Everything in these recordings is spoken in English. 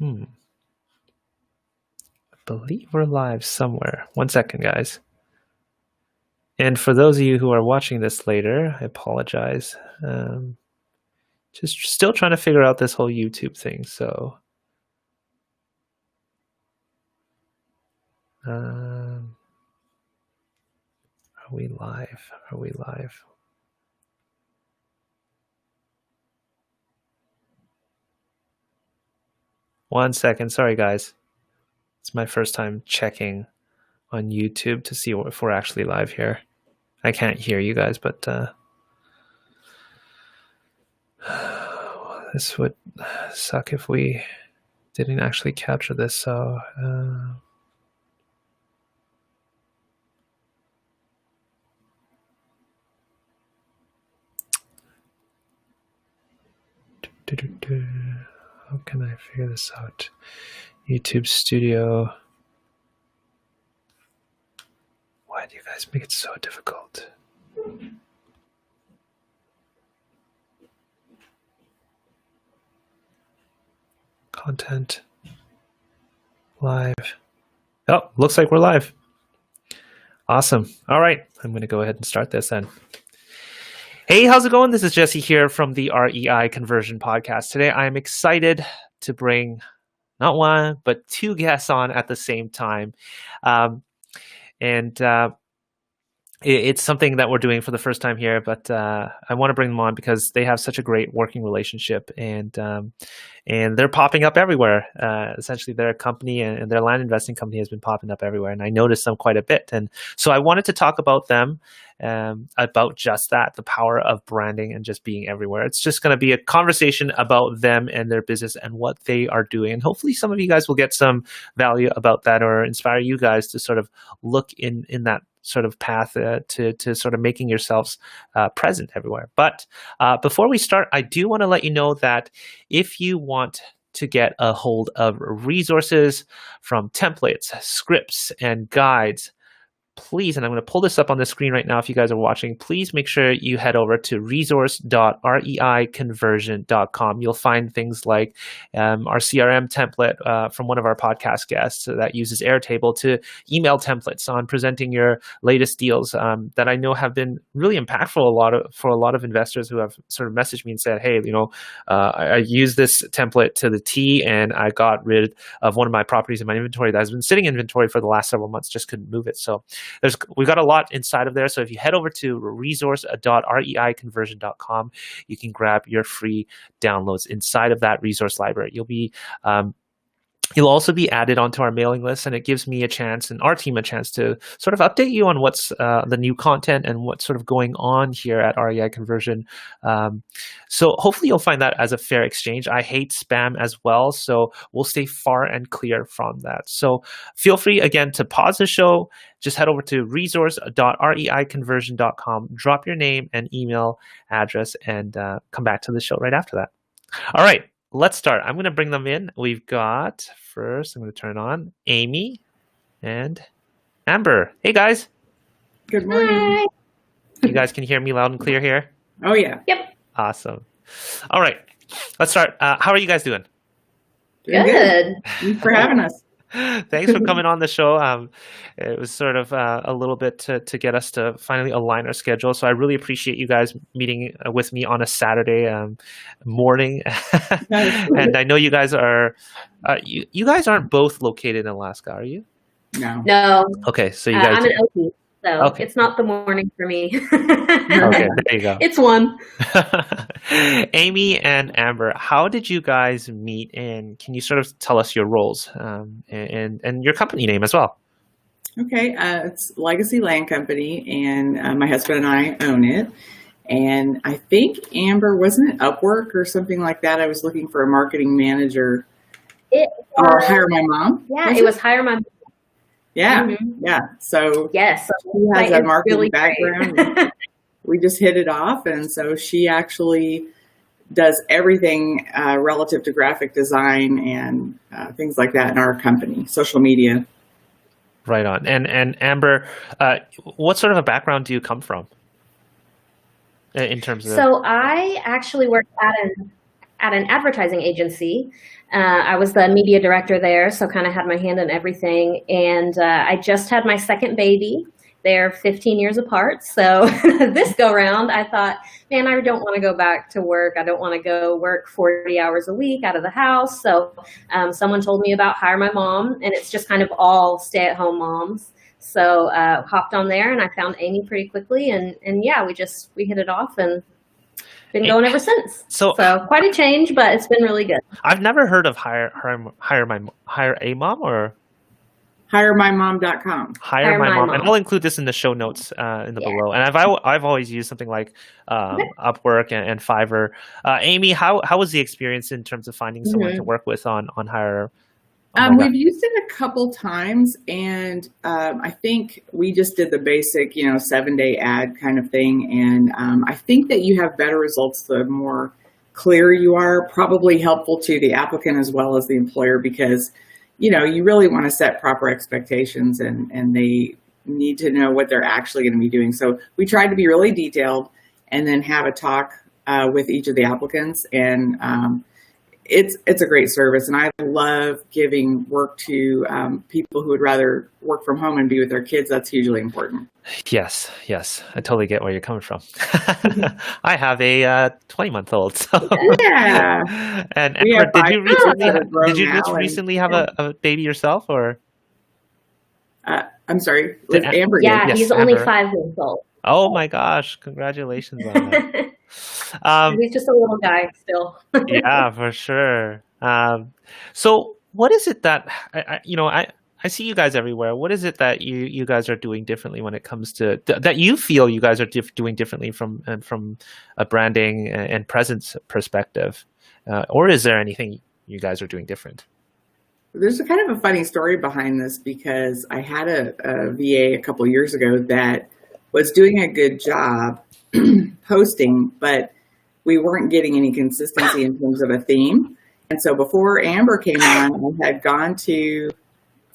I believe we're live somewhere. 1 second, guys. And for those of you who are watching this later, I apologize. Just still trying to figure out this whole YouTube thing. So, are we live? Are we live? One second. Sorry, guys. It's my first time checking on YouTube to see if we're actually live here. I can't hear you guys, but this would suck if we didn't actually capture this. So how can I figure this out? YouTube Studio. Why do you guys make it so difficult? Content. Live. Oh, looks like we're live. Awesome. All right. I'm going to go ahead and start this then. Hey, how's it going? This is Jesse here from the REI Conversion Podcast. Today, I'm excited to bring not one, but two guests on at the same time. It's something that we're doing for the first time here, but I want to bring them on because they have such a great working relationship, and they're popping up everywhere. Essentially, their company and their land investing company has been popping up everywhere, and I noticed them quite a bit. And so I wanted to talk about them, about just that, the power of branding and just being everywhere. It's just going to be a conversation about them and their business and what they are doing. And hopefully some of you guys will get some value about that or inspire you guys to sort of look in that sort of path to sort of making yourselves present everywhere. But before we start, I do want to let you know that if you want to get a hold of resources from templates, scripts, and guides, please, and I'm going to pull this up on the screen right now if you guys are watching, please make sure you head over to resource.reiconversion.com. You'll find things like our CRM template from one of our podcast guests that uses Airtable to email templates on presenting your latest deals that I know have been really impactful for a lot of investors who have sort of messaged me and said, hey, I used this template to the T and I got rid of one of my properties in my inventory that has been sitting in inventory for the last several months, just couldn't move it. So we've got a lot inside of there. So if you head over to resource.reiconversion.com, you can grab your free downloads inside of that resource library. You'll also be added onto our mailing list, and it gives me a chance and our team a chance to sort of update you on what's the new content and what's sort of going on here at REI Conversion. So hopefully you'll find that as a fair exchange. I hate spam as well, so we'll stay far and clear from that. So feel free, again, to pause the show. Just head over to resource.reiconversion.com, drop your name and email address, and come back to the show right after that. All right. Let's start. I'm going to bring them in. We've got, first, I'm going to turn on Amy and Amber. Hey, guys. Good morning. Hi. You guys can hear me loud and clear here? Oh, yeah. Yep. Awesome. All right. Let's start. How are you guys doing? Good. Thanks for having us. Thanks for coming on the show. It was sort of a little bit to get us to finally align our schedule. So I really appreciate you guys meeting with me on a Saturday morning. And I know you guys are, you guys aren't both located in Alaska, are you? No. Okay, so you guys. I'm an OP, so It's not the morning for me. Okay, there you go. It's one. Amy and Amber, how did you guys meet, and can you sort of tell us your roles and your company name as well? Okay, it's Legacy Land Company, and my husband and I own it. And I think, Amber, wasn't it Upwork or something like that? I was looking for a marketing manager. Or Hire My Mom? Yeah, it was Hire My Mom. Yeah, yeah. So yes, she has a marketing really background. We just hit it off, and so she actually does everything relative to graphic design and things like that in our company, social media. Right on. And Amber, what sort of a background do you come from in terms of? So I actually worked at an advertising agency. I was the media director there, so kind of had my hand in everything. And I just had my second baby. They're 15 years apart. So this go round, I thought, man, I don't want to go back to work. I don't want to go work 40 hours a week out of the house. So someone told me about Hire My Mom, and it's just kind of all stay-at-home moms. So hopped on there, and I found Amy pretty quickly. And yeah, we hit it off and been going ever since. So quite a change, but it's been really good. I've never heard of Hire a Mom or HireMyMom.com. Hire My Mom. And I'll include this in the show notes in the below. And I've always used something like Upwork and Fiverr. Amy, how was the experience in terms of finding someone to work with on Hire? We've used it a couple times, and I think we just did the basic, 7-day ad kind of thing. And I think that you have better results the more clear you are, probably helpful to the applicant as well as the employer, because you really want to set proper expectations, and they need to know what they're actually going to be doing. So we tried to be really detailed and then have a talk with each of the applicants. And it's a great service. And I love giving work to people who would rather work from home and be with their kids. That's hugely important. Yes. I totally get where you're coming from. I have a 20-month-old. So. Yeah. And Amber, did you recently have a baby yourself, or? I'm sorry, with Amber? Yeah, yes, he's Amber. only 5 months old. Oh my gosh! Congratulations on that. He's just a little guy still. Yeah, for sure. So, what is it that I see you guys everywhere? What is it that you guys are doing differently when it comes to that you feel you guys are doing differently from a branding and presence perspective, or is there anything you guys are doing different? There's a kind of a funny story behind this, because I had a VA a couple years ago that was doing a good job posting, but we weren't getting any consistency in terms of a theme. And so before Amber came on, I had gone to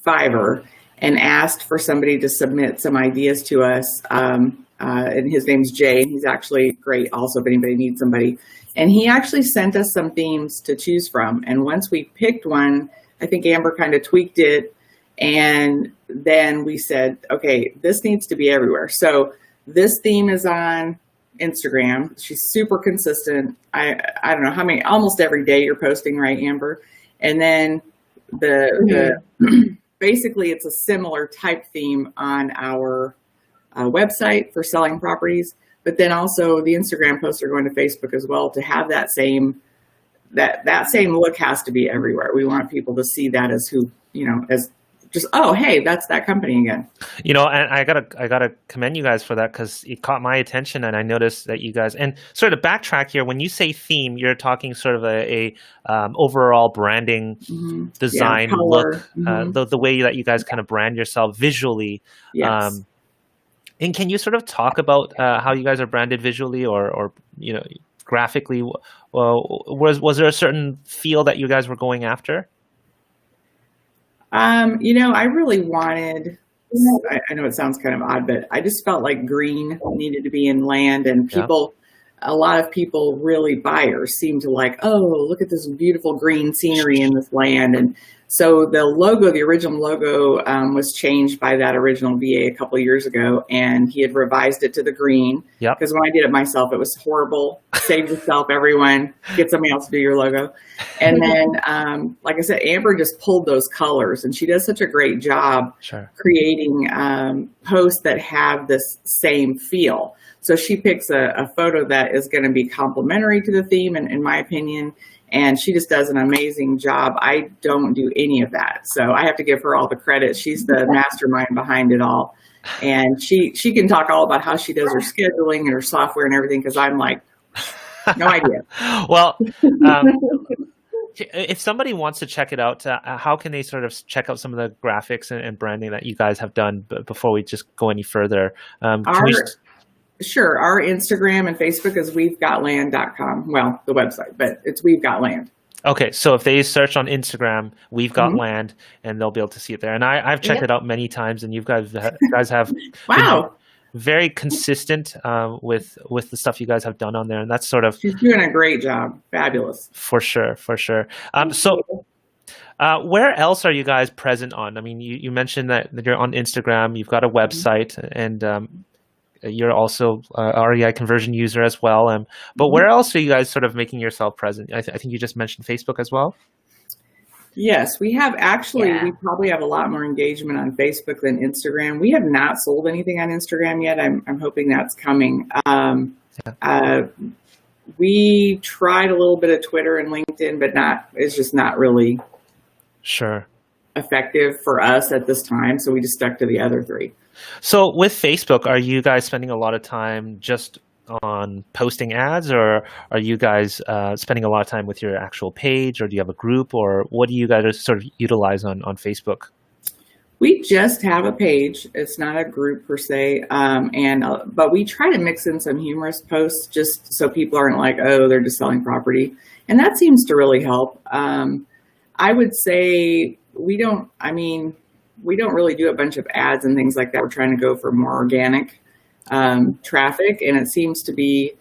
Fiverr and asked for somebody to submit some ideas to us. And his name's Jay, and he's actually great also if anybody needs somebody. And he actually sent us some themes to choose from. And once we picked one, I think Amber kind of tweaked it. And then we said, okay, this needs to be everywhere. So this theme is on Instagram. She's super consistent. I don't know how many, almost every day you're posting, right, Amber? And then the basically it's a similar type theme on our website for selling properties, but then also the Instagram posts are going to Facebook as well to have that same look has to be everywhere. We want people to see that as who, as just, oh, hey, that's that company again. And I gotta commend you guys for that, because it caught my attention, and I noticed that you guys, and sort of backtrack here, when you say theme, you're talking sort of a overall branding design look, the way that you guys kind of brand yourself visually. Yes. And can you sort of talk about how you guys are branded visually, or graphically? Was there a certain feel that you guys were going after? I really wanted, I know it sounds kind of odd, but I just felt like green needed to be in land, and a lot of people, really buyers, seem to like, oh, look at this beautiful green scenery in this land. And so the original logo was changed by that original VA a couple of years ago, and he had revised it to the green. Yep. Because when I did it myself, it was horrible. Save yourself, everyone. Get somebody else to do your logo. And then, like I said, Amber just pulled those colors, and she does such a great job creating posts that have this same feel. So she picks a photo that is going to be complementary to the theme, in my opinion. And she just does an amazing job. I don't do any of that. So I have to give her all the credit. She's the mastermind behind it all. And she can talk all about how she does her scheduling and her software and everything, because I'm like, no idea. Well, if somebody wants to check it out, how can they sort of check out some of the graphics and branding that you guys have done before we just go any further? Sure. Our Instagram and Facebook is we'vegotland.com. Well, the website, but it's We've Got Land. Okay. So if they search on Instagram, We've Got Land, and they'll be able to see it there. And I've checked it out many times, and you guys have wow. very consistent with the stuff you guys have done on there, and that's sort of She's doing a great job. Fabulous. for sure, for sure. So where else are you guys present on? I mean, you mentioned that you're on Instagram, you've got a website, and you're also a REI conversion user as well. But where else are you guys sort of making yourself present? I think you just mentioned Facebook as well. Yes, we have actually, Yeah. we probably have a lot more engagement on Facebook than Instagram. We have not sold anything on Instagram yet. I'm hoping that's coming. We tried a little bit of Twitter and LinkedIn, but it's just not really Sure. effective for us at this time. So we just stuck to the other three. So with Facebook, are you guys spending a lot of time just on posting ads, or are you guys spending a lot of time with your actual page, or do you have a group, or what do you guys sort of utilize on Facebook? We just have a page. It's not a group per se. But we try to mix in some humorous posts just so people aren't like, oh, they're just selling property. And that seems to really help. I would say we don't really do a bunch of ads and things like that. We're trying to go for more organic traffic, and it seems to be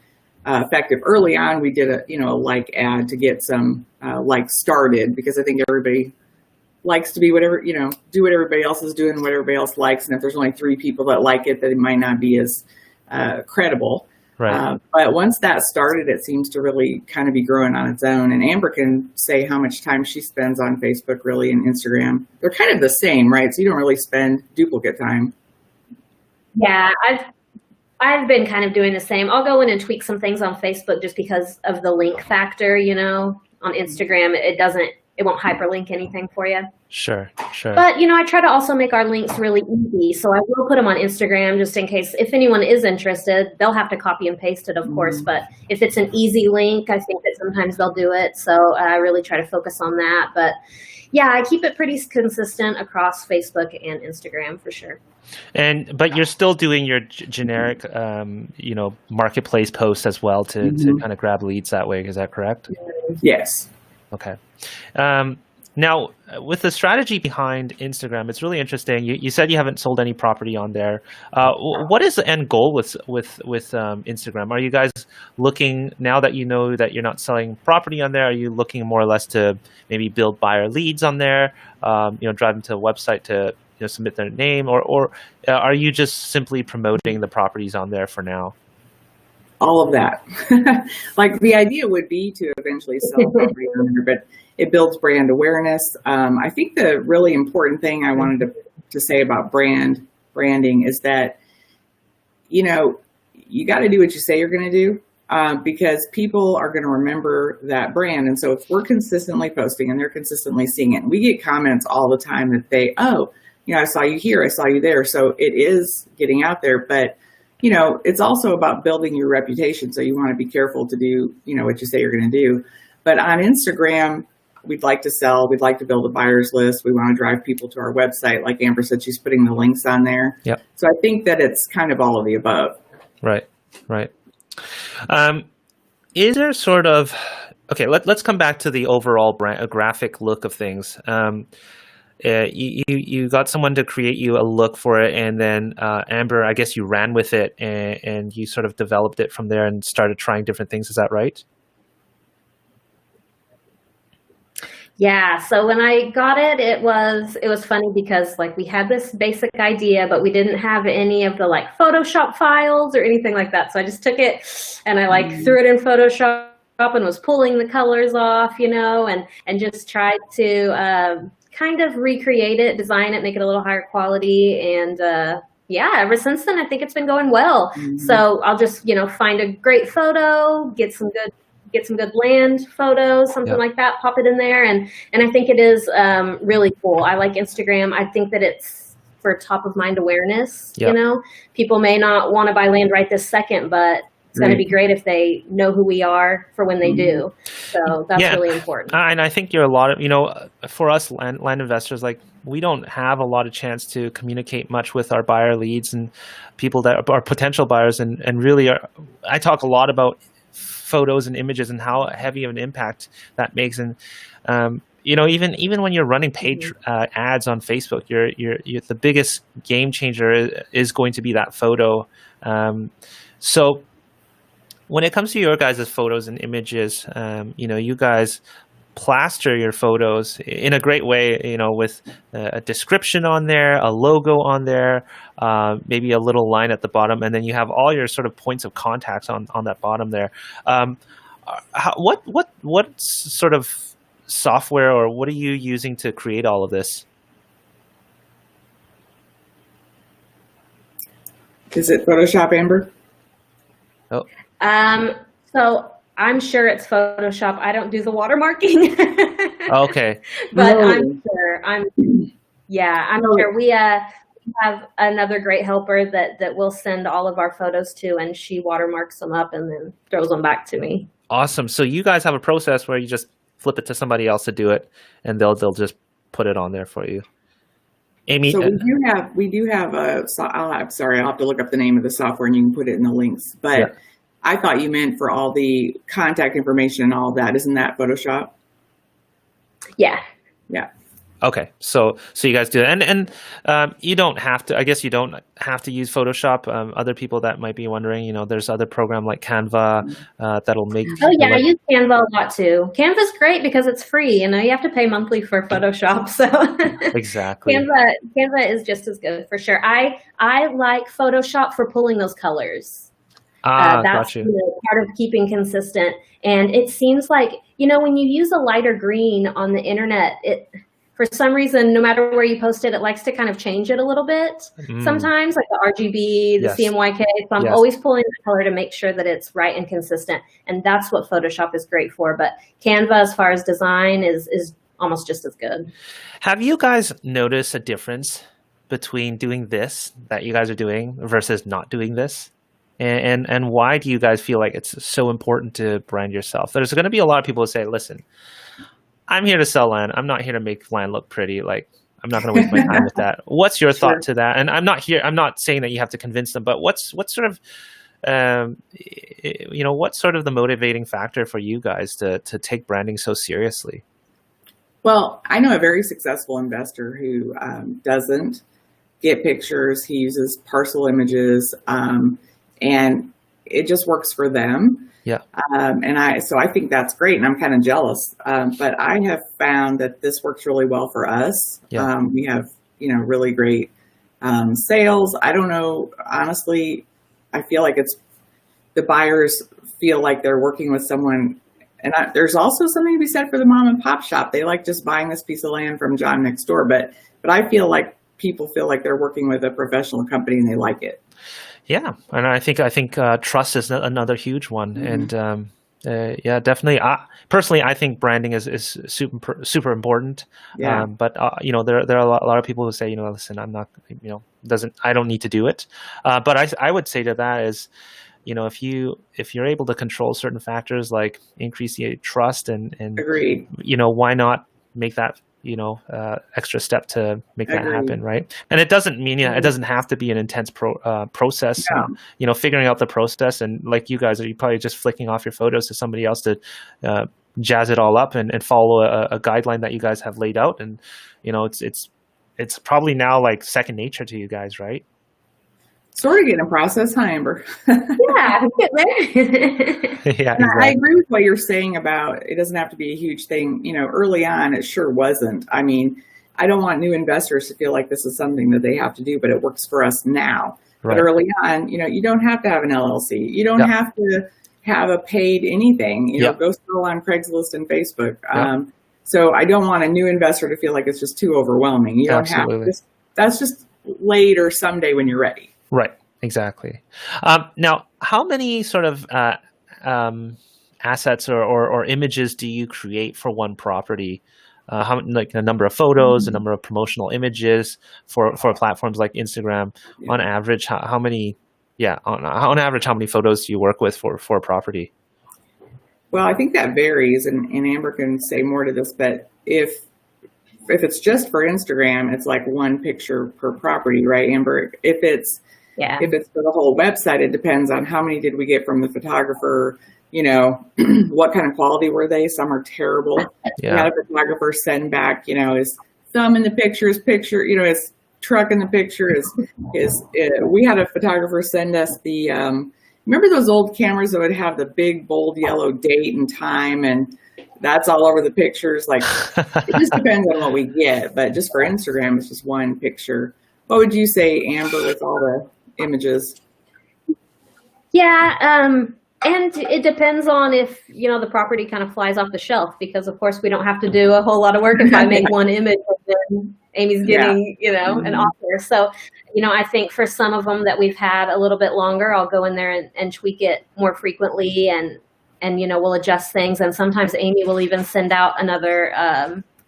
effective. Early on, we did a like ad to get some like started, because I think everybody likes to be do what everybody else is doing, what everybody else likes. And if there's only 3 people that like it, then it might not be as credible. Right. But once that started, it seems to really kind of be growing on its own. And Amber can say how much time she spends on Facebook, really, and Instagram. They're kind of the same, right? So you don't really spend duplicate time. Yeah, I've been kind of doing the same. I'll go in and tweak some things on Facebook just because of the link factor, On Instagram, it won't hyperlink anything for you. Sure. But, I try to also make our links really easy. So I will put them on Instagram just in case if anyone is interested, they'll have to copy and paste it, of course. But if it's an easy link, I think that sometimes they'll do it. So I really try to focus on that. But yeah, I keep it pretty consistent across Facebook and Instagram for sure. But you're still doing your generic, marketplace posts as well to kind of grab leads that way. Is that correct? Yes. Okay. Now, with the strategy behind Instagram, it's really interesting. You said you haven't sold any property on there. What is the end goal with Instagram? Are you guys looking, now that you know that you're not selling property on there, are you looking more or less to maybe build buyer leads on there? Drive them to a website to submit their name, or are you just simply promoting the properties on there for now? All of that. Like, the idea would be to eventually sell property on there, but it builds brand awareness. I think the really important thing I wanted to say about branding is that, you got to do what you say you're going to do, because people are going to remember that brand. And so if we're consistently posting and they're consistently seeing it, and we get comments all the time that I saw you here, I saw you there. So it is getting out there, but it's also about building your reputation. So you want to be careful to do, what you say you're going to do. But on Instagram, we'd like to sell. We'd like to build a buyer's list. We want to drive people to our website. Like Amber said, she's putting the links on there. Yep. So I think that it's kind of all of the above. Right. Is there sort of, okay, let's come back to the overall graphic look of things. You got someone to create you a look for it, and then Amber, I guess you ran with it and you sort of developed it from there and started trying different things. Is that right? Yeah. So when I got it, it was funny because we had this basic idea, but we didn't have any of the Photoshop files or anything like that. So I just took it and I threw it in Photoshop and was pulling the colors off, and just tried to kind of recreate it, design it, make it a little higher quality. And ever since then, I think it's been going well. Mm-hmm. So I'll just, find a great photo, get some good land photos, something like that, pop it in there. And I think it is really cool. I like Instagram. I think that it's for top of mind awareness. People may not want to buy land right this second, but it's going to be great if they know who we are for when they do. So that's really important. And I think you're a lot of, for us land investors, we don't have a lot of chance to communicate much with our buyer leads and people that are potential buyers. And really, I talk a lot about photos and images and how heavy of an impact that makes. And even when you're running paid ads on Facebook, you're the biggest game changer is going to be that photo. So when it comes to your guys' photos and images, you guys plaster your photos in a great way, with a description on there, a logo on there, maybe a little line at the bottom, and then you have all your sort of points of contacts on that bottom there. What sort of software or what are you using to create all of this? Is it Photoshop, Amber? Oh. So I'm sure it's Photoshop. I don't do the watermarking. Okay. But No. I'm sure. I'm sure. We have another great helper that we'll send all of our photos to, and she watermarks them up and then throws them back to me. Awesome. So you guys have a process where you just flip it to somebody else to do it, and they'll just put it on there for you. Amy, So we do have I'll have to look up the name of the software and you can put it in the links. But Yeah. I thought you meant for all the contact information and all that. Isn't that Photoshop? Yeah. Yeah. okay. So you guys do that, and you don't have to. I guess you don't have to use Photoshop. Other people that might be wondering, there's other program like Canva that'll make. Oh yeah, like, I use Canva a lot too. Canva's great because it's free. You have to pay monthly for Photoshop, so exactly. Canva is just as good for sure. I like Photoshop for pulling those colors. That's Got you. part of keeping consistent. And it seems like, when you use a lighter green on the internet, for some reason, no matter where you post it, it likes to kind of change it a little bit. Sometimes, like the RGB, the Yes. CMYK. So I'm Yes. always pulling the color to make sure that it's right and consistent. And that's what Photoshop is great for. But Canva, as far as design, is almost just as good. Have you guys noticed a difference between doing this that you guys are doing versus not doing this? And why do you guys feel like it's so important to brand yourself? There's going to be a lot of people who say, listen, I'm here to sell land. I'm not here to make land look pretty. Like, I'm not going to waste my time with that. What's your thought to that? And I'm not saying that you have to convince them, but what's sort of, what's sort of the motivating factor for you guys to take branding so seriously? Well, I know a very successful investor who doesn't get pictures. He uses parcel images, and it just works for them. Yeah. So I think that's great, and I'm kind of jealous. But I have found that this works really well for us. Yeah. We have, really great sales. I don't know, honestly, I feel like the buyers feel like they're working with someone. And there's also something to be said for the mom and pop shop. They like just buying this piece of land from John next door. But I feel like people feel like they're working with a professional company and they like it. Yeah, and I think trust is another huge one, and yeah, definitely. Personally, I think branding is super important. Yeah. But there are a lot of people who say, listen, I'm not, I don't need to do it. But I would say to that is, if you're able to control certain factors like increase the trust and Agreed. Why not make that extra step to make that happen, right? And it doesn't mean it doesn't have to be an intense process. Yeah. Figuring out the process, and like you guys, are you probably just flicking off your photos to somebody else to jazz it all up and follow a guideline that you guys have laid out, and it's probably now like second nature to you guys, right? Sort of getting a process, huh, Amber? Yeah, get there. Yeah, And I exactly. agree with what you're saying about it doesn't have to be a huge thing. Early on, it sure wasn't. I mean, I don't want new investors to feel like this is something that they have to do, but it works for us now. Right. But early on, you don't have to have an LLC. You don't Yeah. have to have a paid anything. Yeah. Go sell on Craigslist and Facebook. Yeah. So I don't want a new investor to feel like it's just too overwhelming. You don't have Absolutely. to. That's just later someday when you're ready. Right, exactly. Now, how many sort of assets or images do you create for one property? How like the number of photos, the number of promotional images for platforms like Instagram? Yeah. On average, how many? Yeah, on average, how many photos do you work with for a property? Well, I think that varies, and Amber can say more to this, but if it's just for Instagram, it's like one picture per property, right, Amber? If it's Yeah. for the whole website, it depends on how many did we get from the photographer, what kind of quality were they? Some are terrible. We had a photographer send back, his thumb in the picture, his truck in the picture, we had a photographer send us the, remember those old cameras that would have the big bold yellow date and time, and that's all over the pictures? Like, it just depends on what we get, but just for Instagram, it's just one picture. What would you say, Amber, with all the images? Yeah, and it depends on if, the property kind of flies off the shelf, because of course we don't have to do a whole lot of work if I make one image and then Amy's getting, an offer. So, I think for some of them that we've had a little bit longer, I'll go in there and tweak it more frequently, and we'll adjust things. And sometimes Amy will even send out another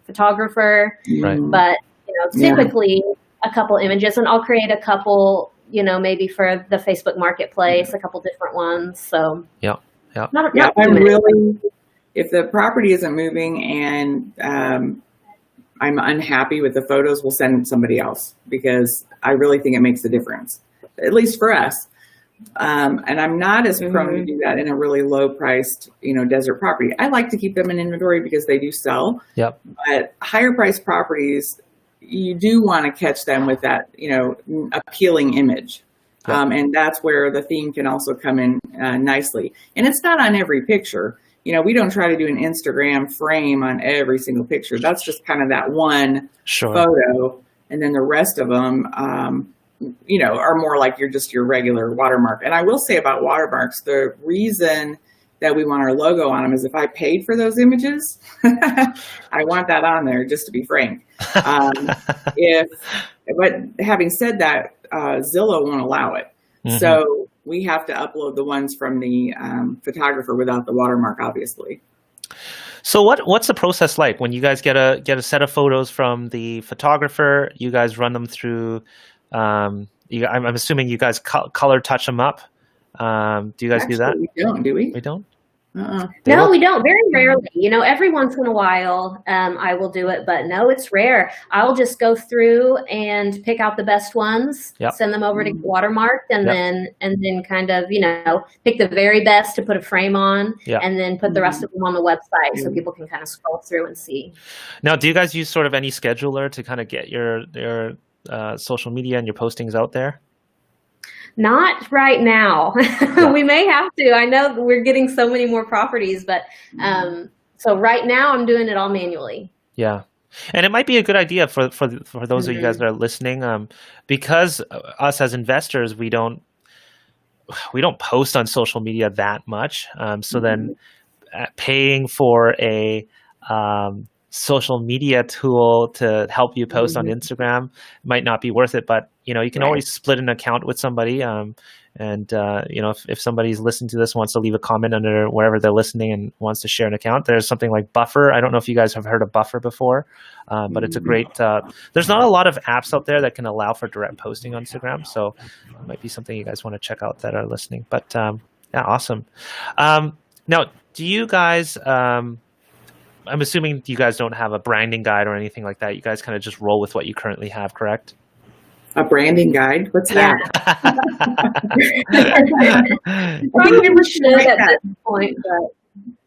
photographer. Right. But, typically a couple images, and I'll create a couple, maybe for the Facebook Marketplace, a couple different ones. So if the property isn't moving and I'm unhappy with the photos, we'll send somebody else, because I really think it makes a difference, at least for us. And I'm not as prone to do that in a really low priced, desert property. I like to keep them in inventory because they do sell. Yep. But higher priced properties, you do want to catch them with that, appealing image. Yep. And that's where the theme can also come in nicely. And it's not on every picture. We don't try to do an Instagram frame on every single picture. That's just kind of that one photo. And then the rest of them, are more like your regular watermark. And I will say about watermarks, the reason that we want our logo on them is if I paid for those images, I want that on there, just to be frank. But having said that, Zillow won't allow it. Mm-hmm. So we have to upload the ones from the photographer without the watermark, obviously. So what's the process like when you guys get a set of photos from the photographer? You guys run them through. I'm assuming you guys color touch them up. Do you guys do that? We don't, do we? We don't? No, we don't. Very rarely. Every once in a while, I will do it, but no, it's rare. I'll just go through and pick out the best ones, send them over to get watermarked, and then kind of, pick the very best to put a frame on, and then put the rest of them on the website so people can kind of scroll through and see. Now, do you guys use sort of any scheduler to kind of get your social media and your postings out there? Not right now. We may have to. I know we're getting so many more properties, but so right now I'm doing it all manually. Yeah. And it might be a good idea for those of you guys that are listening, because us as investors, we don't post on social media that much. So then paying for a social media tool to help you post on Instagram might not be worth it, but you can always split an account with somebody. If somebody's listening to this, wants to leave a comment under wherever they're listening and wants to share an account, there's something like Buffer. I don't know if you guys have heard of Buffer before, but it's a great, there's not a lot of apps out there that can allow for direct posting on Instagram. So it might be something you guys want to check out that are listening, but awesome. Now, do you guys, I'm assuming you guys don't have a branding guide or anything like that. You guys kind of just roll with what you currently have, correct? A branding guide? What's that? Probably should at this point, but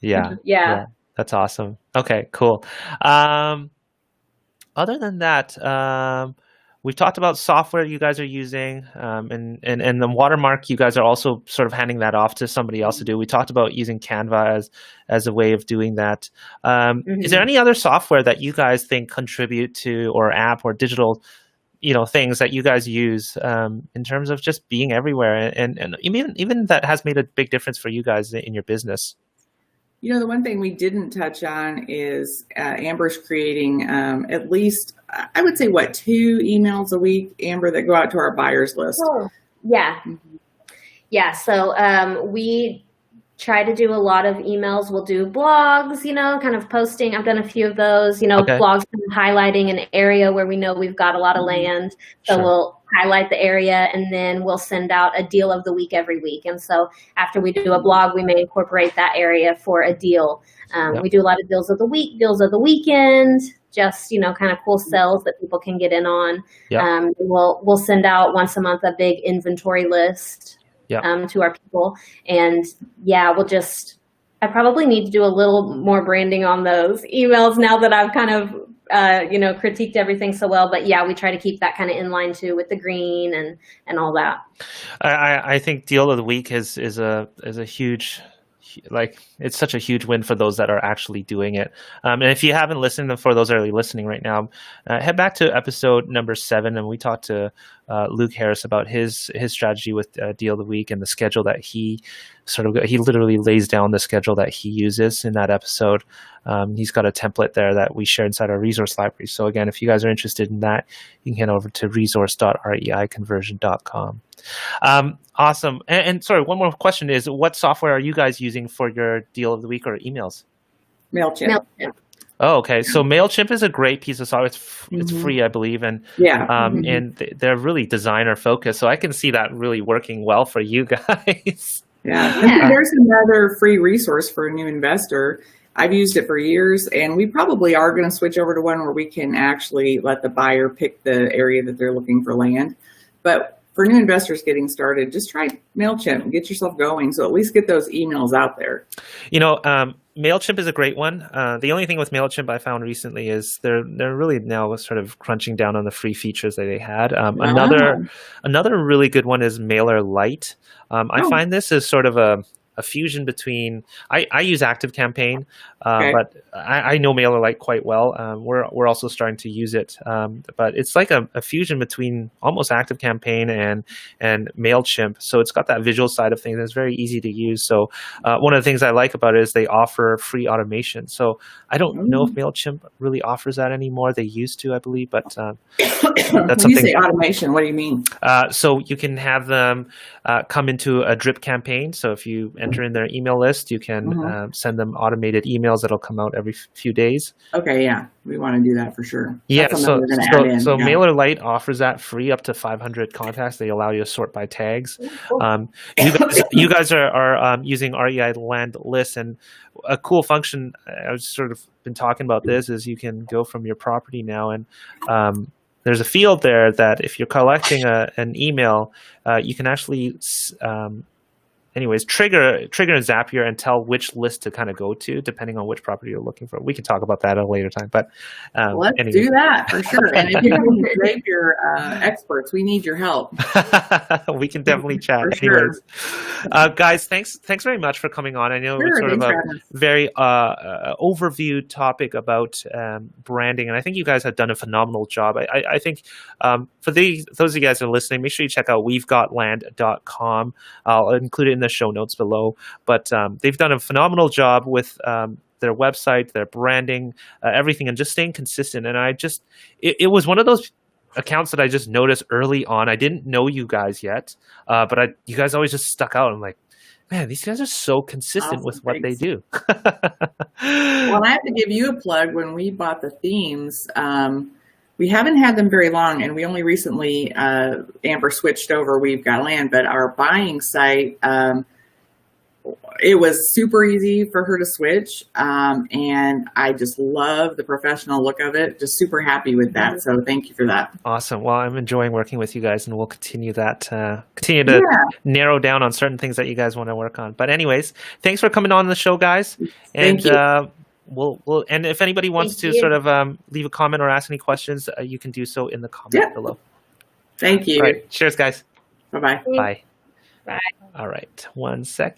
yeah, that's awesome. Okay, cool. Other than that, we've talked about software you guys are using, and the watermark. You guys are also sort of handing that off to somebody else to do. We talked about using Canva as a way of doing that. Is there any other software that you guys think contribute to, or app or digital, things that you guys use in terms of just being everywhere, and even that has made a big difference for you guys in your business? The one thing we didn't touch on is Amber's creating at least, I would say, 2 emails a week, Amber, that go out to our buyers list. Oh, yeah. Yeah, so we try to do a lot of emails. We'll do blogs, kind of posting. I've done a few of those, blogs kind of highlighting an area where we know we've got a lot of land. So we'll highlight the area, and then we'll send out a deal of the week every week. And so after we do a blog, we may incorporate that area for a deal. We do a lot of deals of the week, deals of the weekend, just, kind of cool sales that people can get in on. We'll send out once a month a big inventory list to our people. And we'll just I probably need to do a little more branding on those emails now that I've kind of, critiqued everything so well. But yeah, we try to keep that kind of in line too with the green and all that. I think Deal of the Week is a huge, like, it's such a huge win for those that are actually doing it. And if you haven't listened, for those that are listening right now, head back to episode number 7, and we talked to Luke Harris about his strategy with Deal of the Week and the schedule that he literally lays down the schedule that he uses in that episode. He's got a template there that we share inside our resource library. So again, if you guys are interested in that, you can head over to resource.reiconversion.com. Awesome. And sorry, one more question is, what software are you guys using for your Deal of the Week or emails? MailChimp. Oh, okay. So MailChimp is a great piece of software. It's free, I believe, and and they're really designer focused. So I can see that really working well for you guys. Yeah. There's another free resource for a new investor. I've used it for years, and we probably are going to switch over to one where we can actually let the buyer pick the area that they're looking for land. But for new investors getting started, just try MailChimp and get yourself going. So at least get those emails out there. MailChimp is a great one. The only thing with MailChimp I found recently is they're really now sort of crunching down on the free features that they had. Another really good one is MailerLite. I find this is sort of a fusion between, I use ActiveCampaign, but I know MailerLite quite well. We're also starting to use it, but it's like a fusion between almost ActiveCampaign and MailChimp. So it's got that visual side of things. And it's very easy to use. So one of the things I like about it is they offer free automation. So I don't know if MailChimp really offers that anymore. They used to, I believe, but that's when you say automation, what do you mean? So you can have them come into a drip campaign. So if you enter in their email list, you can send them automated emails that'll come out every few days. Okay, yeah, we want to do that for sure. Yeah, so MailerLite offers that free up to 500 contacts. They allow you to sort by tags. You guys are using REI Land List, and a cool function I've sort of been talking about this is you can go from your property now and there's a field there that if you're collecting an email, you can actually trigger Zapier and tell which list to kind of go to depending on which property you're looking for. We can talk about that at a later time, but let's do that for sure. And if you're Zapier experts, we need your help. We can definitely chat. Anyways, guys, thanks very much for coming on. I know it's sort of a very overview topic about branding, and I think you guys have done a phenomenal job. I think for those of you guys that are listening, make sure you check out we'vegotland.com. I'll include it in the show notes below, but they've done a phenomenal job with their website, their branding, everything, and just staying consistent. And it was one of those accounts that I just noticed early on. I didn't know you guys yet, but you guys always just stuck out. I'm like, man, these guys are so consistent with what they do. Well, I have to give you a plug. When we bought the themes, we haven't had them very long, and we only recently, Amber switched over We've Got Land, but our buying site, it was super easy for her to switch, and I just love the professional look of it. Just super happy with that, so thank you for that. Awesome. Well, I'm enjoying working with you guys, and we'll continue to narrow down on certain things that you guys want to work on. But anyways, thanks for coming on the show, guys. Thank you. We'll and if anybody wants to sort of leave a comment or ask any questions, you can do so in the comment below. Thank you. All right. Cheers, guys. Bye-bye. Bye. Bye. All right. 1 second.